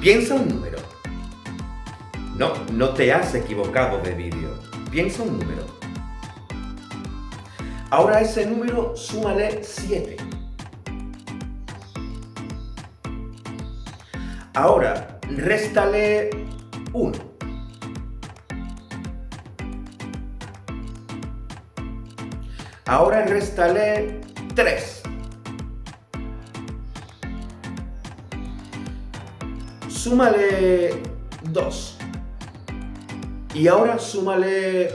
Piensa un número. No, no te has equivocado de vídeo. Piensa un número. Ahora a ese número súmale 7. Ahora réstale 1. Ahora réstale 3. Súmale 2. Y ahora súmale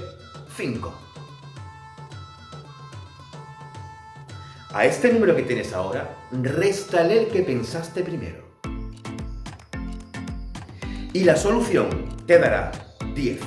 5. A este número que tienes ahora, réstale el que pensaste primero. Y la solución te dará 10.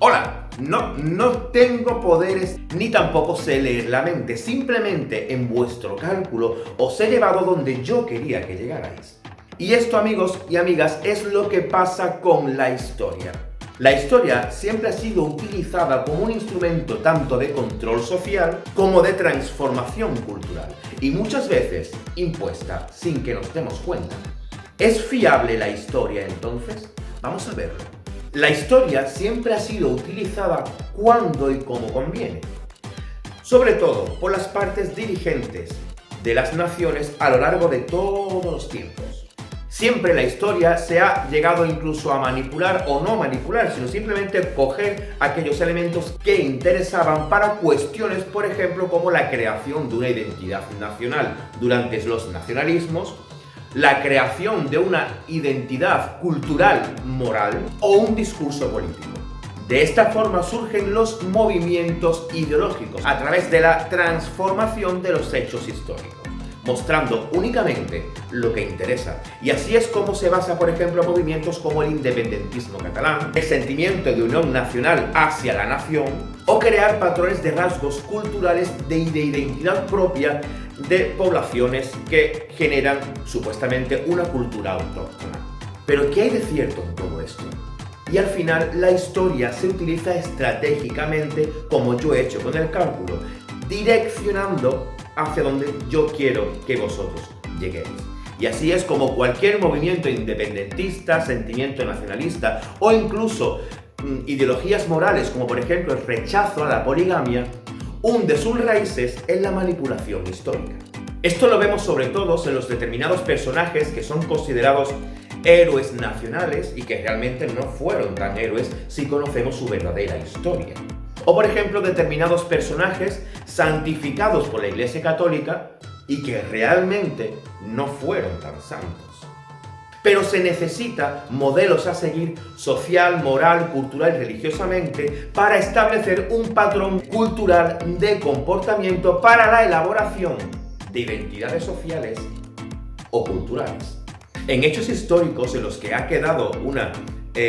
Hola, no tengo poderes ni tampoco sé leer la mente. Simplemente en vuestro cálculo os he llevado donde yo quería que llegarais. Y esto, amigos y amigas, es lo que pasa con la historia. La historia siempre ha sido utilizada como un instrumento tanto de control social como de transformación cultural. Y muchas veces impuesta sin que nos demos cuenta. ¿Es fiable la historia entonces? Vamos a verlo. La historia siempre ha sido utilizada cuando y como conviene, sobre todo por las partes dirigentes de las naciones a lo largo de todos los tiempos. Siempre la historia se ha llegado incluso a manipular o no manipular, sino simplemente coger aquellos elementos que interesaban para cuestiones, por ejemplo, como la creación de una identidad nacional durante los nacionalismos, la creación de una identidad cultural, moral o un discurso político. De esta forma surgen los movimientos ideológicos a través de la transformación de los hechos históricos, mostrando únicamente lo que interesa. Y así es como se basa, por ejemplo, movimientos como el independentismo catalán, el sentimiento de unión nacional hacia la nación, o crear patrones de rasgos culturales de identidad propia de poblaciones que generan supuestamente una cultura autóctona. Pero ¿qué hay de cierto en todo esto? Y al final la historia se utiliza estratégicamente, como yo he hecho con el cálculo, direccionando hacia donde yo quiero que vosotros lleguéis. Y así es como cualquier movimiento independentista, sentimiento nacionalista o incluso ideologías morales, como por ejemplo el rechazo a la poligamia, hunde sus raíces en la manipulación histórica. Esto lo vemos sobre todo en los determinados personajes que son considerados héroes nacionales y que realmente no fueron tan héroes si conocemos su verdadera historia. O por ejemplo determinados personajes santificados por la Iglesia Católica y que realmente no fueron tan santos. Pero se necesita modelos a seguir social, moral, cultural y religiosamente para establecer un patrón cultural de comportamiento para la elaboración de identidades sociales o culturales. En hechos históricos en los que ha quedado una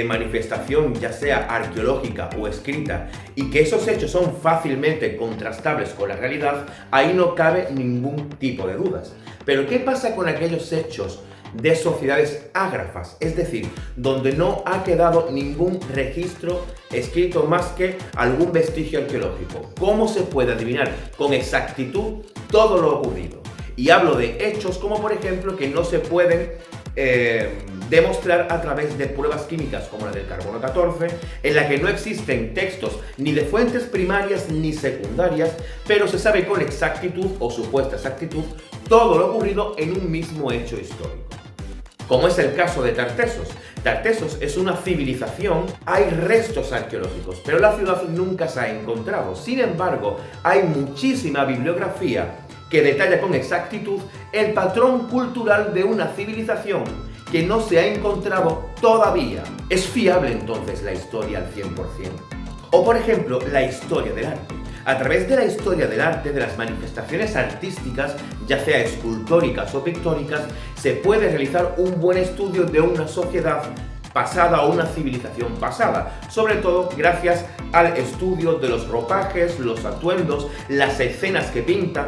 manifestación ya sea arqueológica o escrita y que esos hechos son fácilmente contrastables con la realidad, ahí no cabe ningún tipo de dudas. Pero ¿qué pasa con aquellos hechos de sociedades ágrafas? Es decir, donde no ha quedado ningún registro escrito más que algún vestigio arqueológico. ¿Cómo se puede adivinar con exactitud todo lo ocurrido? Y hablo de hechos como por ejemplo que no se pueden demostrar a través de pruebas químicas como la del carbono 14, en la que no existen textos ni de fuentes primarias ni secundarias, pero se sabe con exactitud o supuesta exactitud todo lo ocurrido en un mismo hecho histórico. Como es el caso de Tartessos. Tartessos es una civilización, hay restos arqueológicos, pero la ciudad nunca se ha encontrado. Sin embargo, hay muchísima bibliografía que detalla con exactitud el patrón cultural de una civilización que no se ha encontrado todavía. ¿Es fiable entonces la historia al 100%? O por ejemplo, la historia del arte. A través de la historia del arte, de las manifestaciones artísticas, ya sea escultóricas o pictóricas, se puede realizar un buen estudio de una sociedad pasada o una civilización pasada, sobre todo gracias al estudio de los ropajes, los atuendos, las escenas que pintan,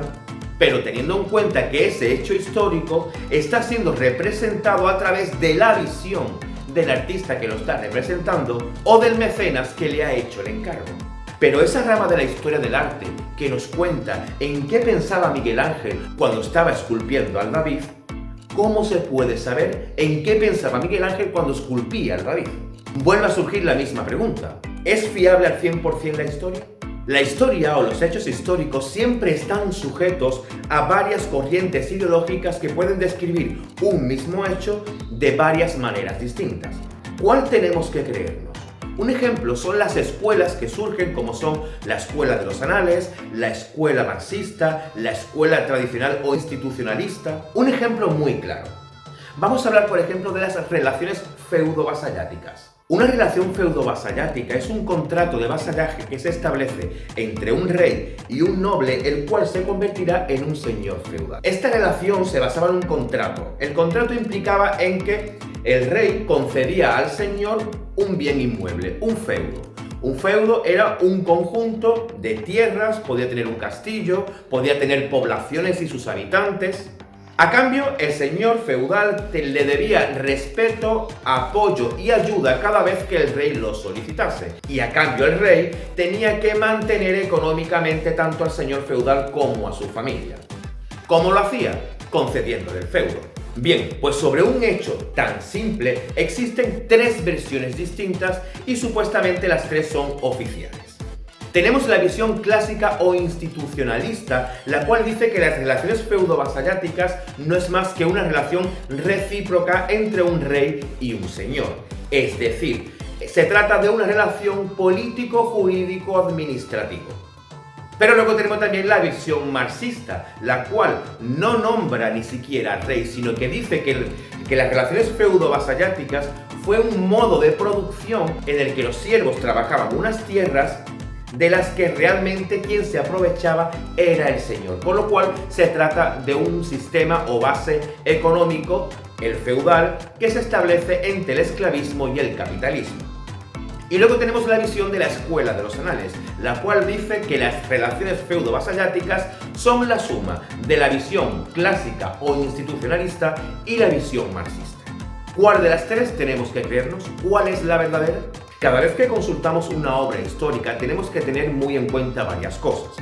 pero teniendo en cuenta que ese hecho histórico está siendo representado a través de la visión del artista que lo está representando o del mecenas que le ha hecho el encargo. Pero esa rama de la historia del arte que nos cuenta en qué pensaba Miguel Ángel cuando estaba esculpiendo al David, ¿cómo se puede saber en qué pensaba Miguel Ángel cuando esculpía al David? Vuelve a surgir la misma pregunta. ¿Es fiable al 100% la historia? La historia o los hechos históricos siempre están sujetos a varias corrientes ideológicas que pueden describir un mismo hecho de varias maneras distintas. ¿Cuál tenemos que creernos? Un ejemplo son las escuelas que surgen, como son la escuela de los anales, la escuela marxista, la escuela tradicional o institucionalista. Un ejemplo muy claro. Vamos a hablar, por ejemplo, de las relaciones feudo-vasalláticas. Una relación feudo-vasallática es un contrato de vasallaje que se establece entre un rey y un noble, el cual se convertirá en un señor feudal. Esta relación se basaba en un contrato. El contrato implicaba en que el rey concedía al señor un bien inmueble, un feudo. Un feudo era un conjunto de tierras, podía tener un castillo, podía tener poblaciones y sus habitantes. A cambio, el señor feudal le debía respeto, apoyo y ayuda cada vez que el rey lo solicitase. Y a cambio el rey tenía que mantener económicamente tanto al señor feudal como a su familia. ¿Cómo lo hacía? Concediéndole el feudo. Bien, pues sobre un hecho tan simple existen tres versiones distintas y supuestamente las tres son oficiales. Tenemos la visión clásica o institucionalista, la cual dice que las relaciones feudo-vasalláticas no es más que una relación recíproca entre un rey y un señor. Es decir, se trata de una relación político-jurídico-administrativo. Pero luego tenemos también la visión marxista, la cual no nombra ni siquiera al rey, sino que dice que las relaciones feudo-vasalláticas fue un modo de producción en el que los siervos trabajaban unas tierras de las que realmente quien se aprovechaba era el señor, por lo cual se trata de un sistema o base económico, el feudal, que se establece entre el esclavismo y el capitalismo. Y luego tenemos la visión de la escuela de los anales, la cual dice que las relaciones feudo-vasalláticas son la suma de la visión clásica o institucionalista y la visión marxista. ¿Cuál de las tres tenemos que creernos? ¿Cuál es la verdadera? Cada vez que consultamos una obra histórica tenemos que tener muy en cuenta varias cosas.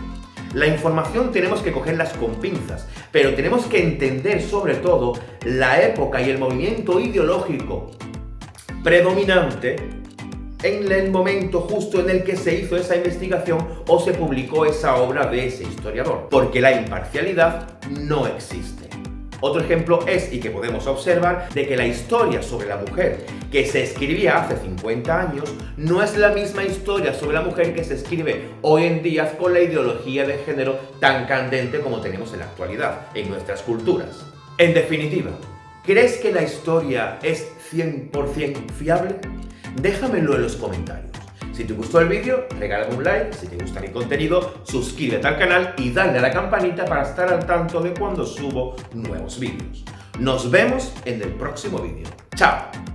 La información tenemos que cogerlas con pinzas, pero tenemos que entender sobre todo la época y el movimiento ideológico predominante en el momento justo en el que se hizo esa investigación o se publicó esa obra de ese historiador, porque la imparcialidad no existe. Otro ejemplo es, y que podemos observar, de que la historia sobre la mujer que se escribía hace 50 años no es la misma historia sobre la mujer que se escribe hoy en día con la ideología de género tan candente como tenemos en la actualidad en nuestras culturas. En definitiva, ¿crees que la historia es 100% fiable? Déjamelo en los comentarios. Si te gustó el vídeo, regálame un like. Si te gusta mi contenido, suscríbete al canal y dale a la campanita para estar al tanto de cuando subo nuevos vídeos. Nos vemos en el próximo vídeo. ¡Chao!